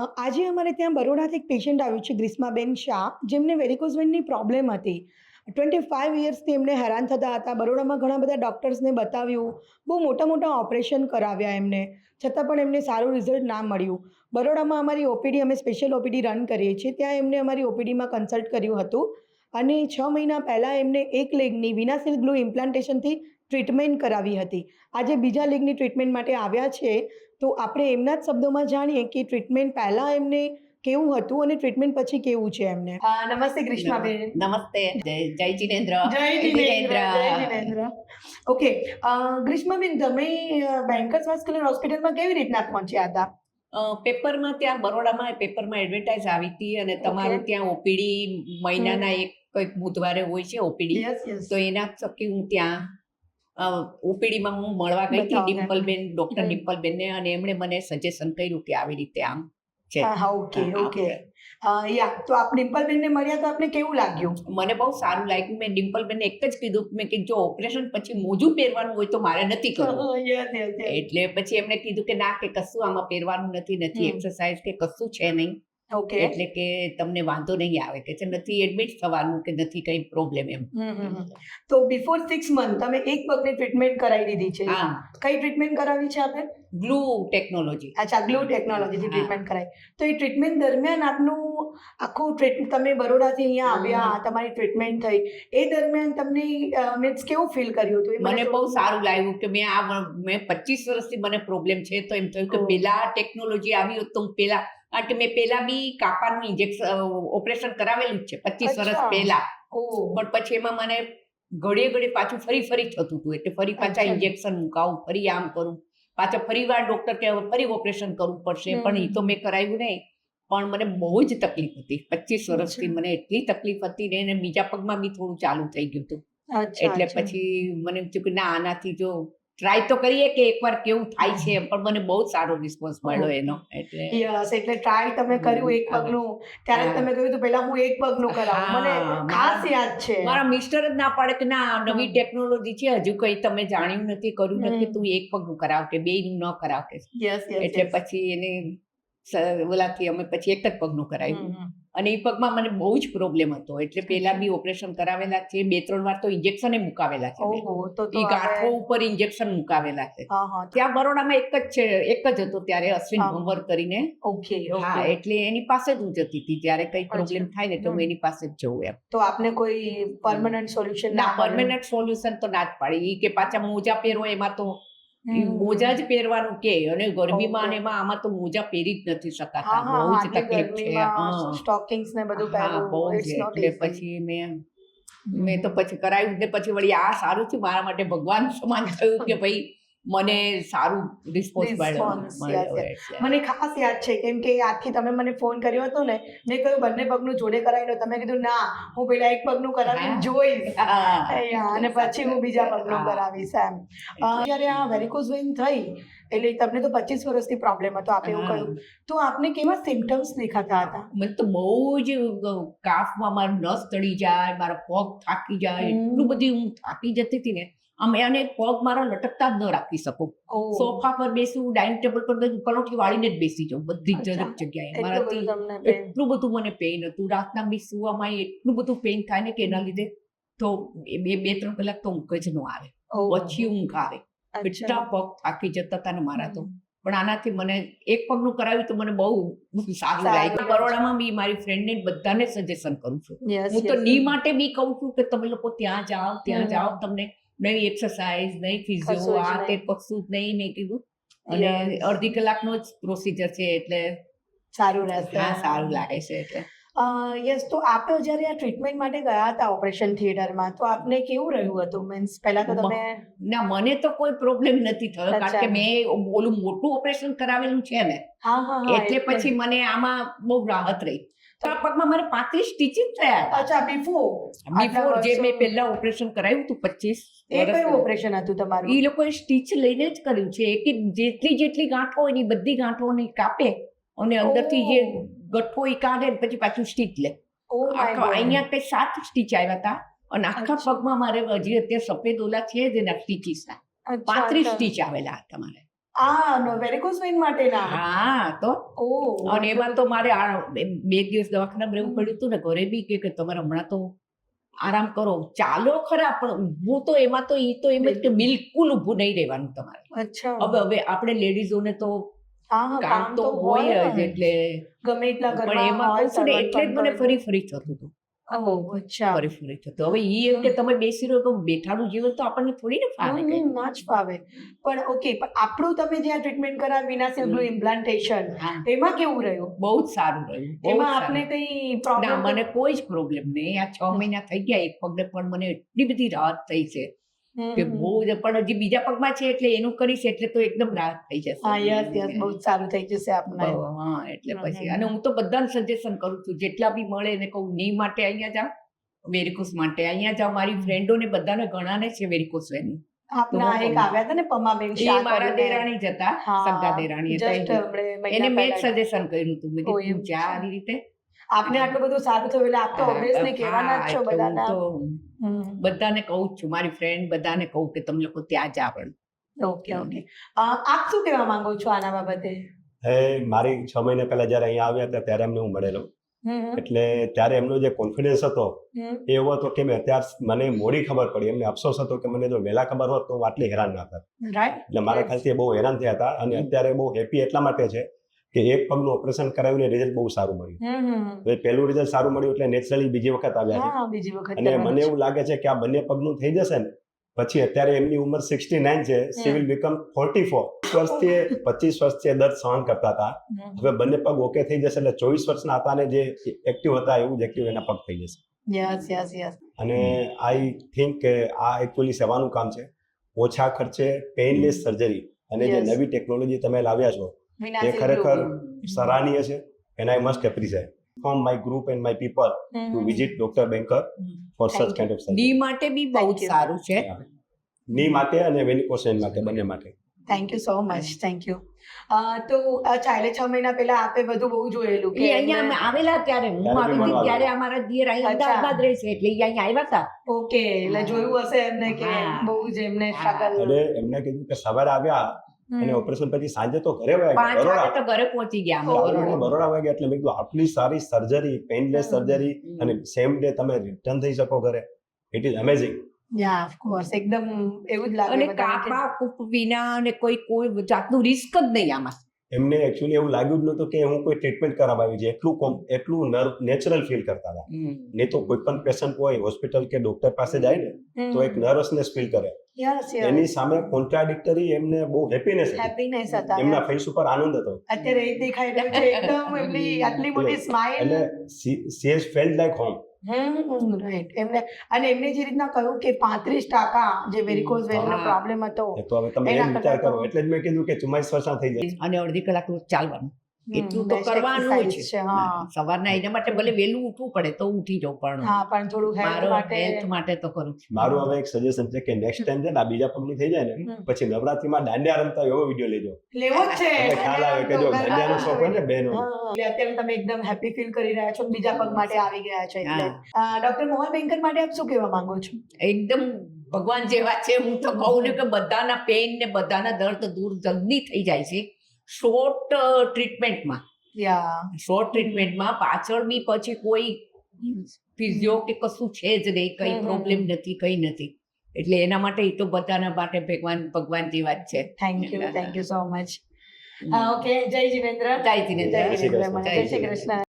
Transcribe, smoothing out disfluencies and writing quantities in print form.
આજે અમારે ત્યાં બરોડાથી એક પેશન્ટ આવ્યું છે ગ્રીષ્માબેન શાહ, જેમને વેરિકોઝ વેઇનની પ્રોબ્લેમ હતી. 25 યર્સથી એમને હેરાન થતા હતા. બરોડામાં ઘણા બધા ડૉક્ટર્સને બતાવ્યું, બહુ મોટા મોટા ઓપરેશન કરાવ્યા એમને, છતાં પણ એમને સારું રિઝલ્ટ ના મળ્યું. બરોડામાં અમારી ઓપીડી, અમે સ્પેશિયલ ઓપીડી રન કરીએ છીએ, ત્યાં એમને અમારી ઓપીડીમાં કન્સલ્ટ કર્યું હતું અને 6 મહિના પહેલાં એમને એક લેગની વિનાસિલ ગ્લુ ઇમ્પ્લાન્ટેશનથી ટ્રીટમેન્ટ કરાવી હતી. આજે બીજા લેગની ટ્રીટમેન્ટ માટે આવ્યા છે, તો આપણે એમના જ શબ્દોમાં જાણીએ કે ટ્રીટમેન્ટ પહેલાં એમને કેવું હતું અને ટ્રીટમેન્ટ પછી કેવું છે એમને. નમસ્તે ગ્રીષ્માબેન. નમસ્તે. જય જિનેન્દ્ર. જય જિનેન્દ્ર. જય જિનેન્દ્ર. ઓકે, ગ્રીષ્માબેન, તમે બેન્કર્સ વાસ્ક્યુલર હોસ્પિટલમાં કેવી રીતના પહોંચ્યા હતા? પેપરમાં ત્યાં બરોડામાં પેપરમાં એડવર્ટાઇઝ આવી હતી અને તમારું ત્યાં ઓપીડી મહિનાના એક બુધવારે હોય છે ઓપીડી, તો એના થકી હું ત્યાં ઓપીડીમાં હું મળવા ગઈ હતી ડિમ્પલબેન, ડોક્ટર ડિમ્પલબેનને, અને એમણે મને સજેશન કર્યું કે આવી રીતે આમ છે. ઓકે. તો આપ ડિમ્પલબેનને મળ્યા તો આપને કેવું લાગ્યું? મને બહુ સારું લાગ્યું. મેં ડિમ્પલબેનને એક જ કીધું, મેં કે જો ઓપરેશન પછી મોજું પહેરવાનું હોય તો મારે નથી કરવું. એટલે પછી એમણે કીધું કે ના, કે કશું આમાં પહેરવાનું નથી, એક્સરસાઇઝ કે કશું છે નહીં, એટલે કે તમને વાંધો નહીં આવે, કે છે નથી એડમિટ થવાનું, કે નથી કઈ પ્રોબ્લેમ એમ. તો બિફોર 6 મંથ તમે એક પગની ટ્રીટમેન્ટ કરાવી દીધી છે. કઈ ટ્રીટમેન્ટ કરાવી છે આપે? Glue technology. અચ્છા, ગ્લુ ટેકનોલોજીથી ટ્રીટમેન્ટ કરાવી. તો એ ટ્રીટમેન્ટ દરમિયાન આપનું આખું તમે બરોડાથી અહીંયા આવ્યા, તમારી ટ્રીટમેન્ટ થઈ, એ દરમિયાન તમને મીન્સ કેવું ફીલ કર્યું હતું? મને બહુ સારું લાગ્યું કે મેં 25 વર્ષથી મને પ્રોબ્લેમ છે, તો એમ થયું કે પેલા ટેકનોલોજી આવી હોત તો હું પેલા, કારણ કે મેં પેલા બી કાપાનું ઇન્જેક્શન ઓપરેશન કરાવેલું જ છે 25 વર્ષ પહેલા, પણ પછી એમાં મને ઘડીએ પાછું ફરી થતું હતું, એટલે ફરી પાછા ઇન્જેક્શન મુકાવું, ફરી આમ કરું, પાછા ફરી વાર ડોક્ટર કે ફરી ઓપરેશન કરવું પડશે, પણ એ તો મેં કરાવ્યું નહીં. પણ મને બહુ જ તકલીફ હતી 25 વર્ષથી, મને એટલી તકલીફ હતી ને, અને બીજા પગમાં બી થોડું ચાલુ થઈ ગયું હતું. એટલે પછી મને એમ થયું કે ના, આનાથી જો ટ્રાય તો કરીએ કે એકવાર કેવું થાય છે, પણ મને બહુ સારો રિસ્પોન્સ મળ્યો એનો. એટલે ટ્રાય તમે કર્યું એક પગનું, ત્યારે તમે કહ્યું તો પહેલા હું એક પગનું કરાવું. મને ખાસ યાદ છે, મારા મિસ્ટર જ ના પાડે કે ના, નવી ટેકનોલોજી છે, હજુ કઈ તમે જાણ્યું નથી, કર્યું નથી, તું એક પગનું કરાવ, કે બેયનું ન કરાવ કે. એટલે પછી એને ઓલાથી અમે પછી એક જ પગનું કરાવ્યું, અને એ પગમાં મને બહુ જ પ્રોબ્લેમ હતો, એટલે પેલા બી ઓપરેશન કરાવેલા છે, 2-3 વાર તો ઇન્જેક્શન મુકાવેલા છે, એ ગાંઠો ઉપર ઇન્જેક્શન મુકાવેલા છે. ત્યાં બરોડામાં એક જ હતો ત્યારે, અશ્વિન ભંવર કરીને. હા, એટલે એની પાસે જ હું જતી હતી, ત્યારે કઈ પ્રોબ્લેમ થાય ને તો હું એની પાસે જ જઉં એમ. તો આપને કોઈ પરમનન્ટ સોલ્યુશન? ના, પરમનન્ટ સોલ્યુશન તો ના જ પાડી, કે પાછા મોજા પહેરો, એમાં તો મોજા જ પહેરવાનું કે, અને ગરમીમાં ને એમાં આમાં તો મોજા પહેરી જ નથી શકાતા, બહુ જ તકલીફ છે. સ્ટોકિંગ્સ ને બધું પહેરવું બહુ જ. એટલે પછી મેં તો પછી કરાવ્યું ને પછી વળી આ સારું થયું, મારા માટે ભગવાન સમાન થયું કે ભાઈ મને સારું રિસ્પોન્સ મળ્યો. મને ખાસ યાદ છે, કેમ કે આજથી તમે મને ફોન કર્યો હતો ને, મેં કહ્યું બંને પગનું જોડે કરાવી લો, તમે કીધું ના, હું પેલા એક પગનું કરાવી જોઈશ અને પછી હું બીજા પગનું કરાવીશ એમ. જ્યારે આ વેરિકોઝ વેઇન થઈ, એટલે તમને તો 25 વર્ષથી પ્રોબ્લેમ હતો, આપે એવું કહ્યું, તો આપને કેવા સિમ્પટમ્સ દેખાતા હતા? મને તો બહુ જ કાફમાં મારું નસ ચડી જાય, મારા પગ થાકી જાય, એટલું બધું હું થાકી જતી હતી ને, અને પગ મારા લટકતા જ ન રાખી શકું. સોફા પર બેસું, ડાઇનિંગ ટેબલ પર પલોઠી વાળીને જ બેસી જાઉં બધી દરેક જગ્યાએ. મારાથી એટલું બધું મને પેઇન હતું, રાતના બી સુવામાં એટલું બધું પેઇન થાય ને, કે એના લીધે તો 2-3 કલાક તો ઊંઘ જ ન આવે, પછી ઊંઘ આવે, એટલા પગ થાકી જતા હતા ને મારા તો. પણ આનાથી મને એક પગનું કરાવ્યું તો મને બહુ સારું લાગ્યું. બરોડામાં બી મારી ફ્રેન્ડને બધાને સજેશન કરું છું. હું તો ની માટે બી કહું છું કે તમે લોકો ત્યાં જાઓ, તમને નહીં એક્સરસાઇઝ, નહીં ફિઝિયો, આ તે કશું જ નહીં. મેં કીધું, અને 1/2 કલાકનો જ પ્રોસિજર છે, એટલે સારું રહેશે. હા, સારું લાગે છે. એટલે યસ. તો આપ જ્યારે આ ટ્રીટમેન્ટ માટે ગયા હતા ઓપરેશન થિયેટરમાં, તો આપને કેવું રહ્યું હતું? મીન્સ પહેલા તો તમે? ના, મને તો કોઈ પ્રોબ્લેમ નથી થયો, કારણ કે મેં ઓલું મોટું ઓપરેશન કરાવેલું છે ને, એટલે પછી મને આમાં બહુ રાહત રહી. તો આ પગમાં મારે 35 સ્ટીચિંગ થયા હતા. અચ્છા, બિફોર જે મેં પહેલા ઓપરેશન કરાવ્યું હતું 25. એ કયું ઓપરેશન હતું તમારું? એ લોકોએ સ્ટીચ લઈને જ કર્યું છે, કે જેટલી ગાંઠો હોય ને બધી ગાંઠોને કાપે, અને અંદરથી જે ગઠ્ઠો એ કાઢે ને પછી પાછું સ્ટીચ લે. અહીંયા કઈ 7 સ્ટીચ આવ્યા હતા, અને આખા પગમાં મારે હજી અત્યારે સફેદ ઓલા છે જ એના સ્ટીચીસ 35 સ્ટીચ આવેલા હતા મારે. આ વેરિકોઝ વેઇન માટેના હા તો ઓ અને એમાં તો મારે 2 દિવસ દવાખાનામાં રહેવું પડ્યું હતું ને ઘરે બી કે તમારે હમણાં તો આરામ કરો, ચાલો ખરા પણ ઊભું તો એમાં તો ઈ તો એમ જ કે બિલકુલ ઊભું નહીં રહેવાનું તમારે. અચ્છા હવે આપણે લેડીઝોને તો હા કામ તો હોય જ, એટલે ગમે એટલા પણ ઘરમાં એમાં હોય, કહું છું ને servant એટલે જ મને પણ ફરી ફરી થતું હતું, ઓહ અચ્છા ફરી થતું. હવે ઈ એમ કે તમે બેસી રહો તો બેઠાનું જીવન તો આપણને થોડી ને ફાવે કઈ. ના જ ફાવે. પણ ઓકે, પણ આપણું તમે જ્યાં ટ્રીટમેન્ટ કરાવી વિનાશિલ બ્લુ ઇમ્પ્લાન્ટેશન હા, એમાં કેવું રહ્યું? બહુ જ સારું રહ્યું, બહુ જ એમાં સારું. આપને કઈ ના પ્રોબ્લેમ? મને કોઈ જ પ્રોબ્લેમ નહીં. આ 6 મહિના થઈ ગયા એક પગને, પણ મને એટલી બધી રાહત થઈ છે કે બહુ જ. પણ હજી બીજા પગમાં છે એટલે એનું કરીશ એટલે તો એકદમ રાહત થઈ જશે. હા યસ બહુ જ સારું થઈ જશે આપને. હા એટલે પછી અને હું તો બધાને સજેશન કરું છું, જેટલા બી મળે એને કહું ની માટે અહીંયા જાઓ, વેરિકોસ માટે અહીંયા જાઓ. મારી ફ્રેન્ડોને બધાને ઘણાને છે વેરિકોસ વેન. આપના એક આવ્યા હતા ને પમાબેન એ શાહ મારા કરીને. દેરાણી જ હતા, હા, સગા દેરાણી હતા. just હમણે મહિના એને મેં જ પહેલા. સજેશન કર્યું હતું, મેં ઓ, કીધું એમ તું જા છે. આવી રીતે. આપને આટલું બધું સારું થયું એટલે આપ તો ઓબ્વિયસલી કહેવાના જ છો હા, એટલે હું બધાના. તો બધાને કહું જ છું, મારી ફ્રેન્ડ બધાને કહું કે તમે લોકો ત્યાં જ આવડ. Okay okay. આપ શું કહેવા માંગો છો આના બાબતે? મારી 6 મહિના પહેલા જ્યારે અહીંયા આવ્યા હતા ત્યારે એમને હું મળેલો, એટલે ત્યારે એમનો જે કોન્ફિડન્સ હતો એ એવો હતો કે મેં અત્યારે મને મોડી ખબર પડી. એમને અફસોસ હતો કે મને જો વહેલા ખબર હોત તો હું આટલી હેરાન ના થાત. રાઈટ. એટલે મારા ખ્યાલથી એ બહુ હેરાન થયા હતા અને અત્યારે બહુ હેપી એટલા માટે છે કે એક પગનું ઓપરેશન કરાવ્યું રિઝલ્ટ બહુ સારું મળ્યું. હવે પહેલું રિઝલ્ટ સારું મળ્યું એટલે નેચરલી બીજી વખત આવ્યા છે. હા બીજી વખત અને મને એવું લાગે છે કે આ બંને પગનું થઈ જશે ને પછી, અત્યારે એમની ઉંમર 69 છે, સી વિલ બીકમ 44. 20 વર્ષથી 25 વર્ષથી દર્દ સહન કરતા હતા, હવે બંને પગ ઓકે થઈ જશે એટલે 24 વર્ષના હતા ને જે એક્ટિવ હતા એવું જ એક્ટિવ એના પગ થઈ જશે. Yes yes yes. અને આઈ થિંક કે આ એકચ્યુઅલી સેવાનું કામ છે, ઓછા ખર્ચે પેઇનલેસ સર્જરી અને જે Yes. નવી ટેકનોલોજી તમે લાવ્યા છો એ વિનાશિલ ખરેખર બ્લુ. સરાહનીય છે. And I must appreciate from my group and my people to visit doctor banker for such Thank kind of the surgery. માટે બી બહુ Thank જ you. સારું છે. ની માટે અને વેનિકોસ માટે બંને માટે. Thank you so much, thank you. તો અચ્છા એટલે 6 મહિના પહેલા આપે બધું બહુ જોયેલું એ અહીંયા અમે આવેલા ત્યારે હું ત્યારે આવી બી હતી મળવા ત્યારે અમારા દિયર અહીં અચ્છા. અમદાવાદમાં જ રહે છે એટલે ઈ અહીંયા આવ્યા હતા. ઓકે એટલે જોયું હશે એમને કે હા. બહુ જ એમને હા. સ્ટ્રગલ. અને એમને કીધું કે સવારે આવ્યા અને ઓપરેશન પછી સાંજે તો ઘરે વયા ગયા, 5 વાગે બરોડા. તો ઘરે પહોંચી ગયા અમે ચાલો. બરોડા. બરોડા વયા ગયા એટલે મેં કીધું આટલી સારી સર્જરી, પેઇનલેસ સર્જરી અને સેમ ડે તમે રિટર્ન થઈ શકો ઘરે. It is amazing. Yeah of course એકદમ એવું જ લાગે અને બધાને કે- કાપા કૂપ વિના અને કોઈ જાતનું રિસ્ક જ નહીં આમાં. એમને એકચ્યુઅલી એવું લાગ્યું જ નહોતું કે હું કોઈ ટ્રીટમેન્ટ કરાવવા આવી છે, એટલું નેચરલ ફીલ કરતા હતા. નહીં તો કોઈ પણ પેશન્ટ હોય હોસ્પિટલ કે ડોક્ટર પાસે જાય ને તો એક નર્વસનેસ ફીલ કરે, યસ એની સામે કોન્ટ્રાડિક્ટરી એમને બહુ હેપીનેસ હતી. હેપીનેસ હતા એમના યાર. ફેસ ઉપર આનંદ હતો. અત્યારે એ દેખાઈ રહ્યું છે એકદમ એમની આટલી મોટી સ્માઇલ. એટલે she has felt like home. Right. એમને અને એમને જે રીતના કહ્યું કે 35% જે વેરિકોઝ વેનનો હા. પ્રોબ્લેમ હતો એ તો હવે તમે એના એમ વિચાર કરતાં કરો તો- એટલે જ મેં કીધું કે 44 વર્ષના થઈ જાય. અને અડધી કલાક રોજ ચાલવાનું એટલું તો best કરવાનું જ exercise છે. હા સવારના એના માટે ભલે વહેલું ઉઠવું પડે તો ઉઠી જાઉં પણ હા પણ થોડું હેલ્થ મારો માટે હેલ્થ માટે તો કરું છું. મારું હવે એક સજેશન છે કે નેક્સ્ટ ટાઈમ છે ને આ બીજા પગનું થઈ જાય ને પછી નવરાત્રીમાં દાંડિયા રમતા એવો વિડીયો લેજો લેવો જ છે. એટલે ખ્યાલ આવે કે જો દાંડિયાનો શોખ હોય ને બહેનો હા, એટલે અત્યારે તમે એકદમ હેપી ફીલ કરી રહ્યા છો બીજા પગ માટે આવી ગયા છો એટલે હા. ડોક્ટર મોહન બેન્કર માટે આપ શું કહેવા માંગો છો? એકદમ ભગવાન જેવા છે. હું તો કહું ને કે બધાના પેઇન ને બધાના દર્દ દૂર જલ્દી થઈ જાય છે શોર્ટ ટ્રીટમેન્ટમાં. યા શોર્ટ ટ્રીટમેન્ટમાં પાછળ બી પછી કોઈ ફિઝિયો કે કશું છે જ નહીં, કઈ પ્રોબ્લેમ નથી, કઈ નથી. એટલે એના માટે એ તો બધાના માટે ભગવાન જેવા જ છે. Thank you so much. Okay જય જીનેન્દ્ર. જય જીનેન્દ્ર. જય જીનેન્દ્ર. જય શ્રી કૃષ્ણ. જય શ્રી કૃષ્ણ.